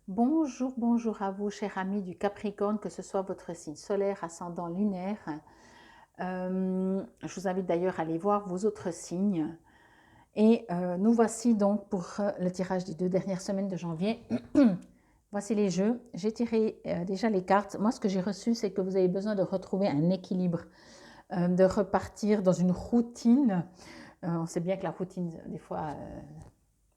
Bonjour, bonjour à vous, chers amis du Capricorne, que ce soit votre signe solaire, ascendant, lunaire. Je vous invite d'ailleurs à aller voir vos autres signes. Et nous voici donc pour le tirage des 2 dernières semaines de janvier. Voici les jeux. J'ai tiré déjà les cartes. Moi, ce que j'ai reçu, c'est que vous avez besoin de retrouver un équilibre, de repartir dans une routine. On sait bien que la routine, des fois,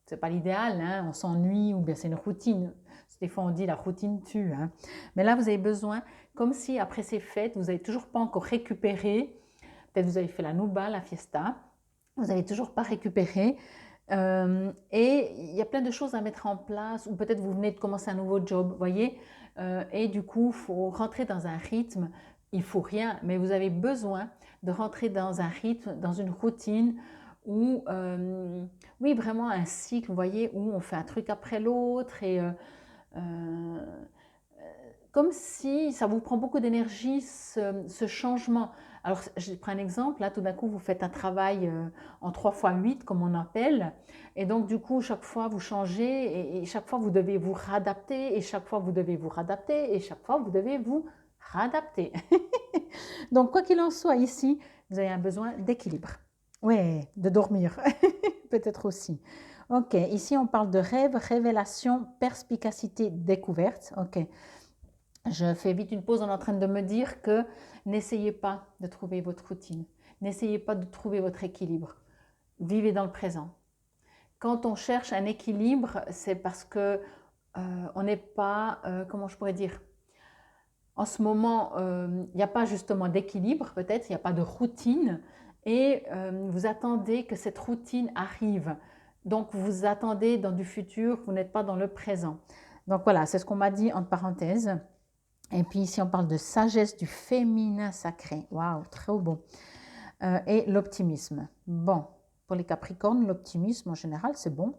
c'est pas l'idéal, hein, on s'ennuie ou bien c'est une routine. Des fois on dit la routine tue, hein. Mais là vous avez besoin, comme si après ces fêtes, vous n'avez toujours pas encore récupéré, peut-être vous avez fait la nouba, la fiesta, vous n'avez toujours pas récupéré, et il y a plein de choses à mettre en place, ou peut-être vous venez de commencer un nouveau job, voyez, et du coup il faut rentrer dans un rythme, il faut rien, mais vous avez besoin de rentrer dans un rythme, dans une routine, où, oui, vraiment un cycle, vous voyez, où on fait un truc après l'autre et euh, comme si ça vous prend beaucoup d'énergie, ce changement. Alors, je prends un exemple, là, tout d'un coup, vous faites un travail en 3 fois 8, comme on appelle, et donc, du coup, chaque fois, vous changez, et chaque fois, vous devez vous réadapter, et chaque fois, vous devez vous réadapter, et chaque fois, vous devez vous réadapter. Donc, quoi qu'il en soit, ici, vous avez un besoin d'équilibre. Oui, de dormir, peut-être aussi. Ok, ici, on parle de rêve, révélation, perspicacité, découverte. Ok, je fais vite une pause, on est en train de me dire que n'essayez pas de trouver votre routine, n'essayez pas de trouver votre équilibre, vivez dans le présent. Quand on cherche un équilibre, c'est parce que on n'est pas, comment je pourrais dire, en ce moment, il n'y a pas justement d'équilibre, peut-être, il n'y a pas de routine, et vous attendez que cette routine arrive. Donc, vous attendez dans du futur, vous n'êtes pas dans le présent. Donc voilà, c'est ce qu'on m'a dit entre parenthèses. Et puis ici, on parle de sagesse du féminin sacré. Waouh, très beau. Et l'optimisme. Bon, pour les Capricornes, l'optimisme en général, c'est bon.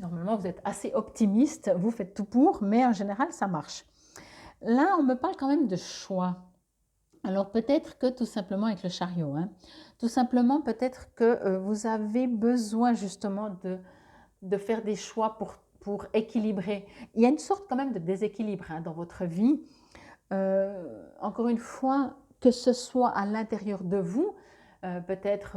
Normalement, vous êtes assez optimiste, vous faites tout pour, mais en général, ça marche. Là, on me parle quand même de choix. Alors peut-être que tout simplement avec le chariot, hein, tout simplement peut-être que vous avez besoin justement de faire des choix pour équilibrer. Il y a une sorte quand même de déséquilibre, hein, dans votre vie. Encore une fois, que ce soit à l'intérieur de vous, peut-être,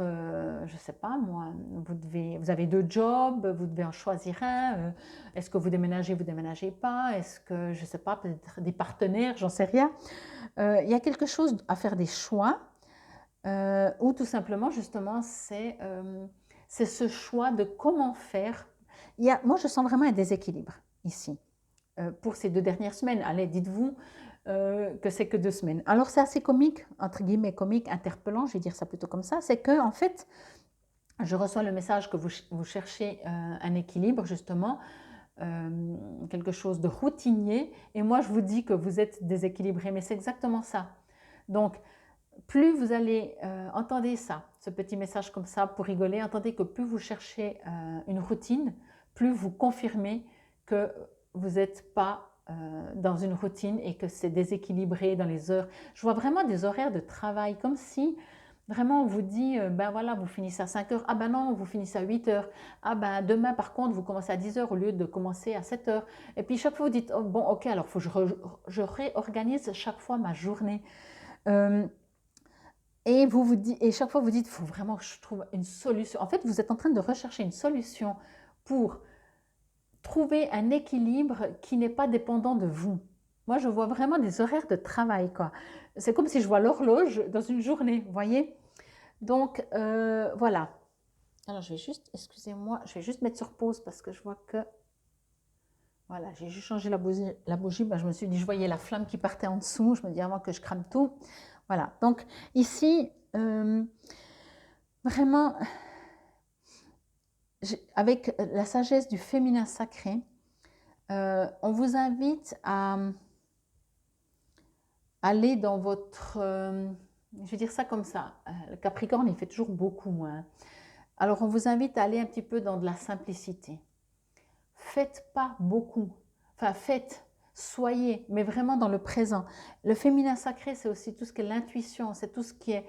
je ne sais pas moi, vous avez 2 jobs, vous devez en choisir un. Est-ce que vous déménagez pas? Est-ce que, je ne sais pas, peut-être des partenaires, j'en sais rien. Il y a quelque chose à faire des choix, ou tout simplement, justement, c'est ce choix de comment faire. Moi, je sens vraiment un déséquilibre ici, pour ces 2 dernières semaines. Allez, dites-vous que c'est que 2 semaines. Alors, c'est assez comique, entre guillemets comique, interpellant, je vais dire ça plutôt comme ça, c'est que, en fait, je reçois le message que vous cherchez un équilibre, justement, quelque chose de routinier, et moi, je vous dis que vous êtes déséquilibré, mais c'est exactement ça. Donc, plus vous allez entendre ça, ce petit message comme ça pour rigoler, entendez que plus vous cherchez une routine, plus vous confirmez que vous n'êtes pas dans une routine et que c'est déséquilibré dans les heures. Je vois vraiment des horaires de travail comme si vraiment on vous dit, ben voilà, vous finissez à 5 heures, ah ben non, vous finissez à 8 heures, ah ben demain par contre vous commencez à 10 heures au lieu de commencer à 7 heures. Et puis chaque fois vous dites, oh, bon ok, alors il faut que je réorganise chaque fois ma journée. Euh, et chaque fois vous dites, il faut vraiment que je trouve une solution. En fait, vous êtes en train de rechercher une solution pour trouver un équilibre qui n'est pas dépendant de vous. Moi, je vois vraiment des horaires de travail, quoi. C'est comme si je vois l'horloge dans une journée, vous voyez. Donc, voilà. Alors, je vais juste, excusez-moi, je vais juste mettre sur pause parce que je vois que, voilà, j'ai juste changé la bougie, ben, je me suis dit, je voyais la flamme qui partait en dessous, je me dis avant que je crame tout. Voilà, donc ici, vraiment, avec la sagesse du féminin sacré, on vous invite à aller dans votre... je vais dire ça comme ça. Le Capricorne, il fait toujours beaucoup, hein. Alors, on vous invite à aller un petit peu dans de la simplicité. Faites pas beaucoup. Enfin, faites, soyez, mais vraiment dans le présent. Le féminin sacré, c'est aussi tout ce qui est l'intuition, c'est tout ce qui est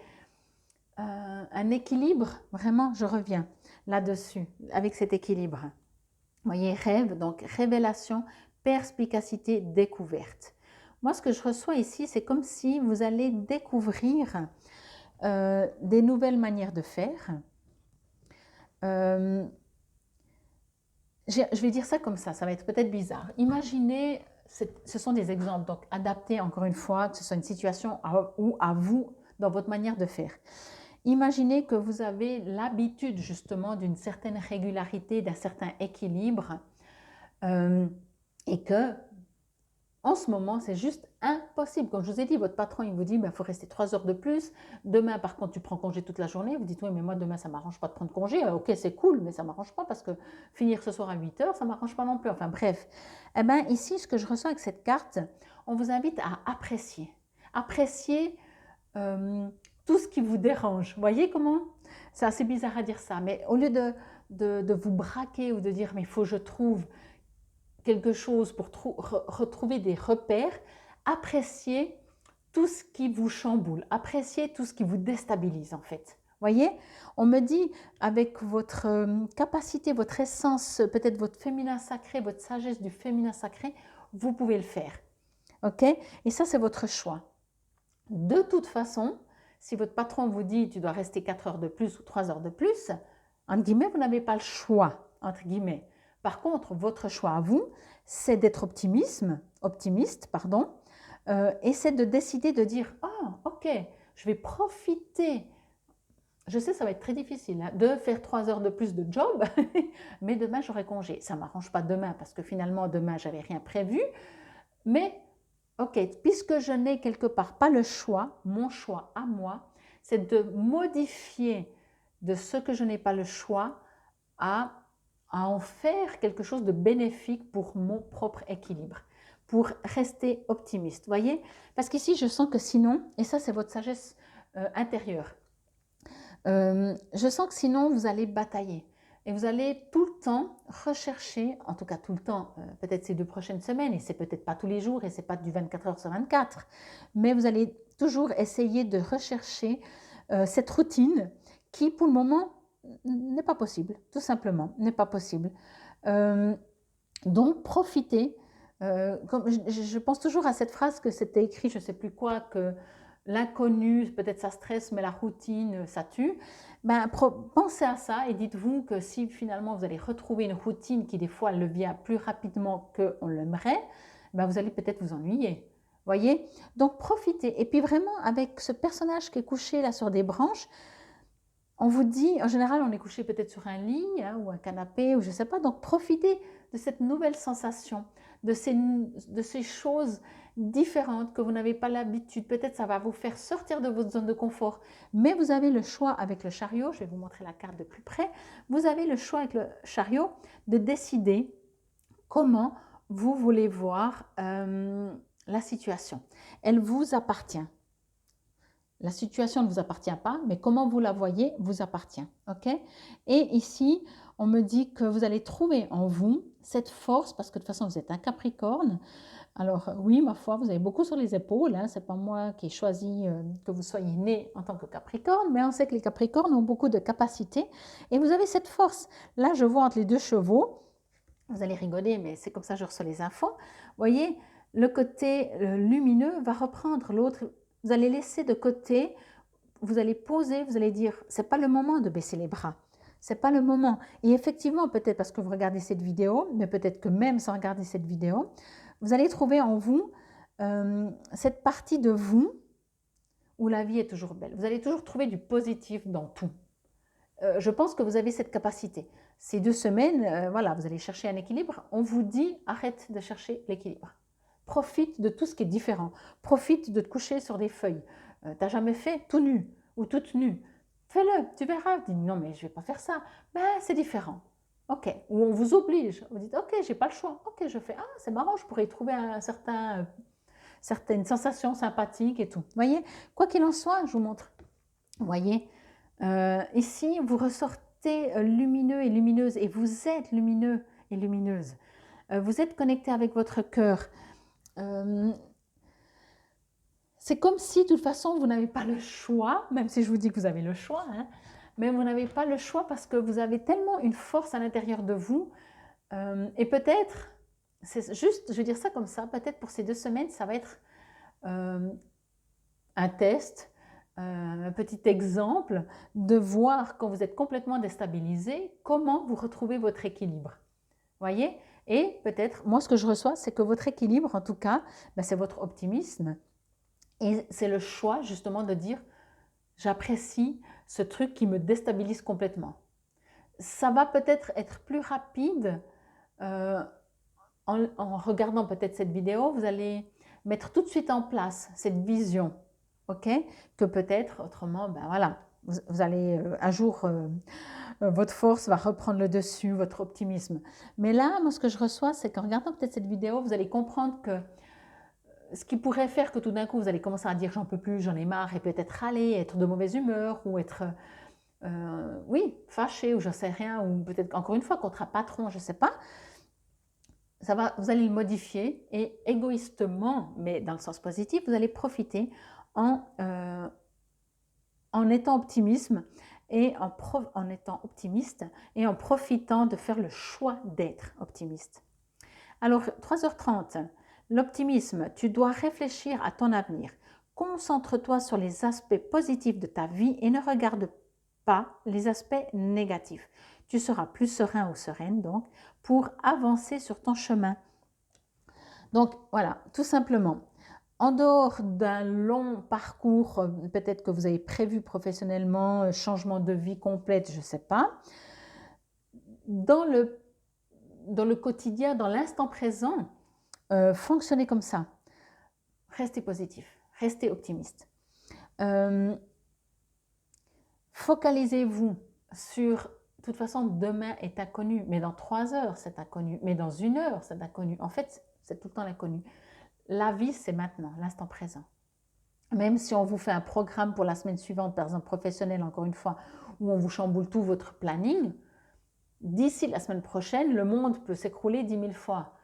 un équilibre. Vraiment, je reviens là-dessus, avec cet équilibre. voyez, rêve, donc révélation, perspicacité, découverte. Moi, ce que je reçois ici, c'est comme si vous allez découvrir des nouvelles manières de faire. Euh, je vais dire ça comme ça va être peut-être bizarre. Imaginez, ce sont des exemples, donc adaptés encore une fois, que ce soit une situation ou à vous, dans votre manière de faire. Imaginez que vous avez l'habitude justement d'une certaine régularité, d'un certain équilibre et que en ce moment, c'est juste impossible. Comme je vous ai dit, votre patron, il vous dit, il faut rester 3 heures de plus. Demain, par contre, tu prends congé toute la journée. Vous dites, oui, mais moi, demain, ça ne m'arrange pas de prendre congé. Ok, c'est cool, mais ça ne m'arrange pas parce que finir ce soir à 8 heures, ça ne m'arrange pas non plus. Enfin, bref. Eh bien, ici, ce que je ressens avec cette carte, on vous invite à apprécier. Apprécier tout ce qui vous dérange. Vous voyez comment? C'est assez bizarre à dire ça, mais au lieu de vous braquer ou de dire, mais il faut que je trouve quelque chose pour retrouver des repères, appréciez tout ce qui vous chamboule, appréciez tout ce qui vous déstabilise en fait. Voyez, on me dit avec votre capacité, votre essence, peut-être votre féminin sacré, votre sagesse du féminin sacré, vous pouvez le faire. Ok? Et ça, c'est votre choix. De toute façon, si votre patron vous dit tu dois rester 4 heures de plus ou 3 heures de plus, entre guillemets, vous n'avez pas le choix, entre guillemets. Par contre, votre choix à vous, c'est d'être optimiste, et c'est de décider de dire « Ah, ok, je vais profiter ». Je sais, ça va être très difficile de faire 3 heures de plus de job, mais demain, j'aurai congé. Ça ne m'arrange pas demain parce que finalement, demain, je n'avais rien prévu. Mais, ok, puisque je n'ai quelque part pas le choix, mon choix à moi, c'est de modifier de ce que je n'ai pas le choix à en faire quelque chose de bénéfique pour mon propre équilibre, pour rester optimiste, voyez? Parce qu'ici, je sens que sinon, et ça c'est votre sagesse intérieure, je sens que sinon vous allez batailler et vous allez tout le temps rechercher, en tout cas tout le temps, peut-être ces 2 prochaines semaines, et c'est peut-être pas tous les jours et c'est pas du 24 heures sur 24, mais vous allez toujours essayer de rechercher cette routine qui pour le moment n'est pas possible, tout simplement, n'est pas possible. Donc profitez, comme je pense toujours à cette phrase que c'était écrit, je ne sais plus quoi, que l'inconnu, peut-être ça stresse, mais la routine, ça tue. Ben, pensez à ça et dites-vous que si finalement vous allez retrouver une routine qui des fois le vient plus rapidement qu'on l'aimerait, ben vous allez peut-être vous ennuyer. Voyez? Donc profitez. Et puis vraiment avec ce personnage qui est couché là sur des branches, on vous dit, en général, on est couché peut-être sur un lit ou un canapé, ou je ne sais pas. Donc, profitez de cette nouvelle sensation, de ces choses différentes que vous n'avez pas l'habitude. Peut-être ça va vous faire sortir de votre zone de confort. Mais vous avez le choix avec le chariot, je vais vous montrer la carte de plus près, vous avez le choix avec le chariot de décider comment vous voulez voir la situation. Elle vous appartient. La situation ne vous appartient pas, mais comment vous la voyez vous appartient. Ok? Et ici, on me dit que vous allez trouver en vous cette force, parce que de toute façon, vous êtes un Capricorne. Alors oui, ma foi, vous avez beaucoup sur les épaules. Ce n'est pas moi qui ai choisi que vous soyez né en tant que Capricorne, mais on sait que les Capricornes ont beaucoup de capacités. Et vous avez cette force. Là, je vois entre les 2 chevaux. Vous allez rigoler, mais c'est comme ça que je reçois les infos. Vous voyez, le côté lumineux va reprendre l'autre. Vous allez laisser de côté, vous allez poser, vous allez dire, c'est pas le moment de baisser les bras. C'est pas le moment. Et effectivement, peut-être parce que vous regardez cette vidéo, mais peut-être que même sans regarder cette vidéo, vous allez trouver en vous cette partie de vous où la vie est toujours belle. Vous allez toujours trouver du positif dans tout. Je pense que vous avez cette capacité. Ces 2 semaines, voilà, vous allez chercher un équilibre. On vous dit, arrête de chercher l'équilibre. Profite de tout ce qui est différent. Profite de te coucher sur des feuilles. Tu n'as jamais fait tout nu ou toute nue. Fais-le, tu verras. Dis non, mais je ne vais pas faire ça. Ben, c'est différent. Ok. Ou on vous oblige. Vous dites, ok, j'ai pas le choix. Ok, je fais. Ah, c'est marrant, je pourrais y trouver certaines sensations sympathiques et tout. Vous voyez, quoi qu'il en soit, je vous montre. Vous voyez, ici, vous ressortez lumineux et lumineuse, et vous êtes lumineux et lumineuse. Vous êtes connecté avec votre cœur. C'est comme si, de toute façon, vous n'avez pas le choix, même si je vous dis que vous avez le choix, mais vous n'avez pas le choix parce que vous avez tellement une force à l'intérieur de vous Et peut-être, c'est juste, je vais dire ça comme ça, peut-être pour ces 2 semaines, ça va être un test, un petit exemple de voir quand vous êtes complètement déstabilisé, comment vous retrouvez votre équilibre. Voyez? Et peut-être, moi ce que je reçois, c'est que votre équilibre, en tout cas, ben, c'est votre optimisme. Et c'est le choix justement de dire, j'apprécie ce truc qui me déstabilise complètement. Ça va peut-être être plus rapide en regardant peut-être cette vidéo, vous allez mettre tout de suite en place cette vision, ok? Que peut-être autrement, ben voilà, vous allez un jour, votre force va reprendre le dessus, votre optimisme. Mais là, moi, ce que je reçois, c'est qu'en regardant peut-être cette vidéo, vous allez comprendre que ce qui pourrait faire que tout d'un coup, vous allez commencer à dire j'en peux plus, j'en ai marre, et peut-être râler, être de mauvaise humeur, ou être, oui, fâché, ou je sais rien, ou peut-être encore une fois contre un patron, je ne sais pas. Ça va, vous allez le modifier et égoïstement, mais dans le sens positif, vous allez profiter en étant optimisme et en étant optimiste et en profitant de faire le choix d'être optimiste. Alors, 3h30, l'optimisme, tu dois réfléchir à ton avenir. Concentre-toi sur les aspects positifs de ta vie et ne regarde pas les aspects négatifs. Tu seras plus serein ou sereine donc pour avancer sur ton chemin. Donc voilà, tout simplement. En dehors d'un long parcours, peut-être que vous avez prévu professionnellement, changement de vie complète, je ne sais pas, dans le quotidien, dans l'instant présent, fonctionnez comme ça. Restez positif, restez optimiste. Focalisez-vous sur, de toute façon, demain est inconnu, mais dans 3 heures, c'est inconnu, mais dans 1 heure, c'est inconnu. En fait, c'est tout le temps l'inconnu. La vie, c'est maintenant, l'instant présent. Même si on vous fait un programme pour la semaine suivante, par exemple professionnel, encore une fois, où on vous chamboule tout votre planning, d'ici la semaine prochaine, le monde peut s'écrouler 10 000 fois.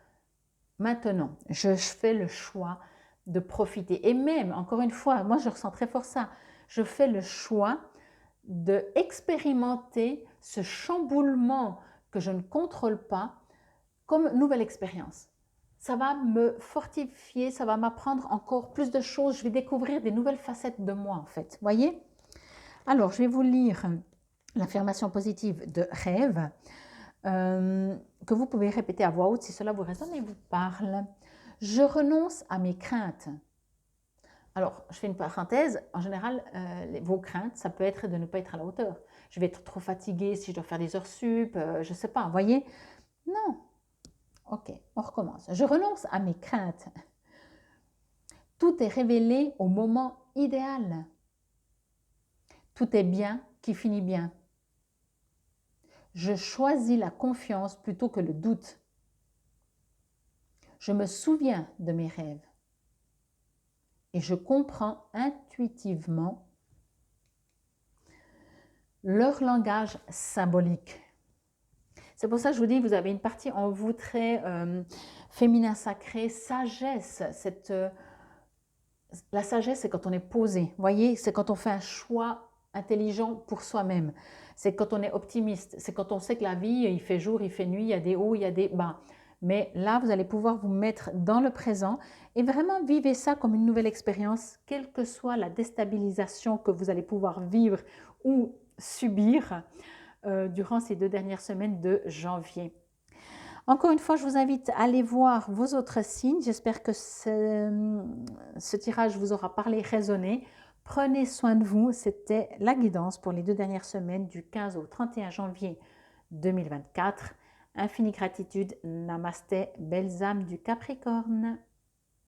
Maintenant, je fais le choix de profiter. Et même, encore une fois, moi je ressens très fort ça, je fais le choix d'expérimenter ce chamboulement que je ne contrôle pas comme nouvelle expérience. Ça va me fortifier, ça va m'apprendre encore plus de choses, je vais découvrir des nouvelles facettes de moi en fait. Voyez? Alors, je vais vous lire l'affirmation positive de Rêve que vous pouvez répéter à voix haute si cela vous résonne et vous parle. Je renonce à mes craintes. Alors, je fais une parenthèse, en général, vos craintes, ça peut être de ne pas être à la hauteur. Je vais être trop fatiguée si je dois faire des heures sup, je ne sais pas, voyez? Non. Ok, on recommence. Je renonce à mes craintes. Tout est révélé au moment idéal. Tout est bien qui finit bien. Je choisis la confiance plutôt que le doute. Je me souviens de mes rêves et je comprends intuitivement leur langage symbolique. C'est pour ça que je vous dis, vous avez une partie en vous très féminin sacré, sagesse. La sagesse, c'est quand on est posé. Vous voyez, c'est quand on fait un choix intelligent pour soi-même. C'est quand on est optimiste. C'est quand on sait que la vie, il fait jour, il fait nuit, il y a des hauts, il y a des bas. Mais là, vous allez pouvoir vous mettre dans le présent et vraiment vivre ça comme une nouvelle expérience, quelle que soit la déstabilisation que vous allez pouvoir vivre ou subir durant ces 2 dernières semaines de janvier. Encore une fois, je vous invite à aller voir vos autres signes. J'espère que ce tirage vous aura parlé, résonné. Prenez soin de vous. C'était la guidance pour les 2 dernières semaines du 15 au 31 janvier 2024. Infinie gratitude. Namasté, belles âmes du Capricorne.